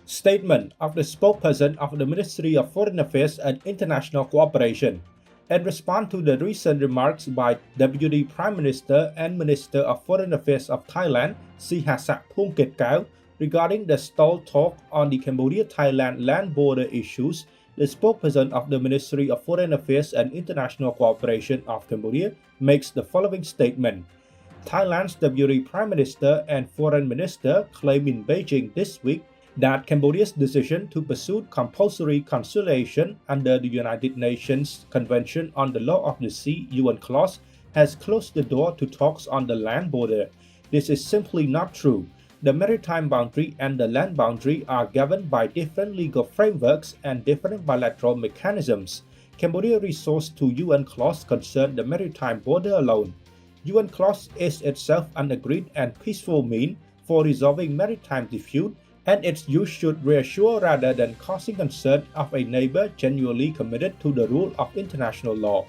Statement of the spokesperson of the Ministry of Foreign Affairs and International Cooperation. In response to the recent remarks by Deputy Prime Minister and Minister of Foreign Affairs of Thailand, Sihasak Phumketkau, regarding the stalled talk on the Cambodia-Thailand land border issues, the spokesperson of the Ministry of Foreign Affairs and International Cooperation of Cambodia makes the following statement. Thailand's Deputy Prime Minister and Foreign Minister claimed in Beijing this week that Cambodia's decision to pursue compulsory conciliation under the United Nations Convention on the Law of the Sea (UN) clause has closed the door to talks on the land border. This is simply not true. The maritime boundary and the land boundary are governed by different legal frameworks and different bilateral mechanisms. Cambodia resorts to UN clause concern the maritime border alone. UN clause is itself an agreed and peaceful means for resolving maritime dispute, and its use should reassure rather than causing concern of a neighbor genuinely committed to the rule of international law.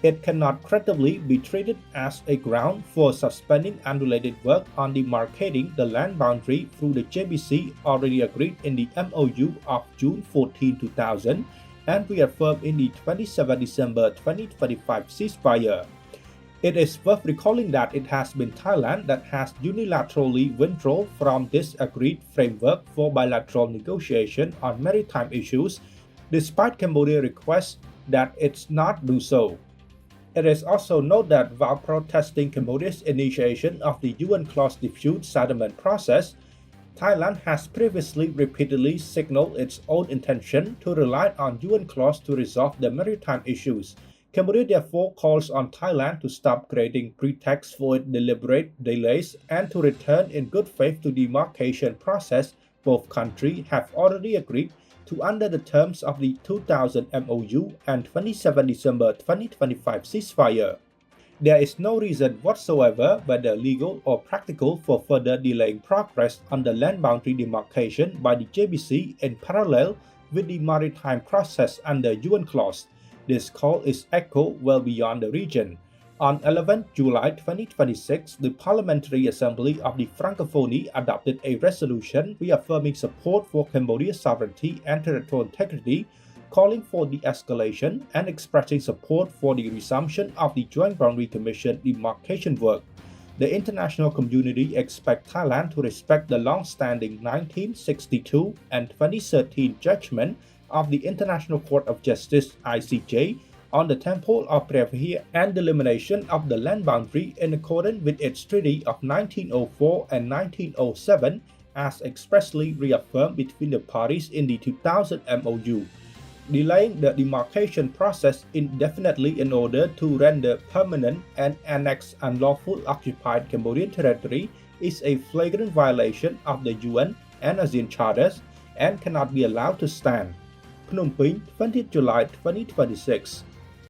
It cannot credibly be treated as a ground for suspending unrelated work on demarcating the land boundary through the JBC already agreed in the MOU of June 14, 2000 and reaffirmed in the 27 December 2025 ceasefire. It is worth recalling that it has been Thailand that has unilaterally withdrawn from this agreed framework for bilateral negotiation on maritime issues, despite Cambodia's request that it not do so. It is also noted that while protesting Cambodia's initiation of the UN clause dispute settlement process, Thailand has previously repeatedly signaled its own intention to rely on UN clause to resolve the maritime issues. Cambodia therefore calls on Thailand to stop creating pretexts for its deliberate delays and to return in good faith to the demarcation process both countries have already agreed to under the terms of the 2000 MOU and 27 December 2025 ceasefire. There is no reason whatsoever, whether legal or practical, for further delaying progress on the land boundary demarcation by the JBC in parallel with the maritime process under UN clause. This call is echoed well beyond the region. On 11 July 2026, the Parliamentary Assembly of the Francophonie adopted a resolution reaffirming support for Cambodia's sovereignty and territorial integrity, calling for de-escalation and expressing support for the resumption of the Joint Boundary Commission demarcation work. The international community expects Thailand to respect the long-standing 1962 and 2013 judgment of the International Court of Justice (ICJ) on the Temple of Prevahir and the elimination of the land boundary in accordance with its treaty of 1904 and 1907 as expressly reaffirmed between the parties in the 2000 MOU. Delaying the demarcation process indefinitely in order to render permanent and annex unlawful occupied Cambodian territory is a flagrant violation of the UN and ASEAN charters and cannot be allowed to stand. Phnom Penh, 20 July 2026.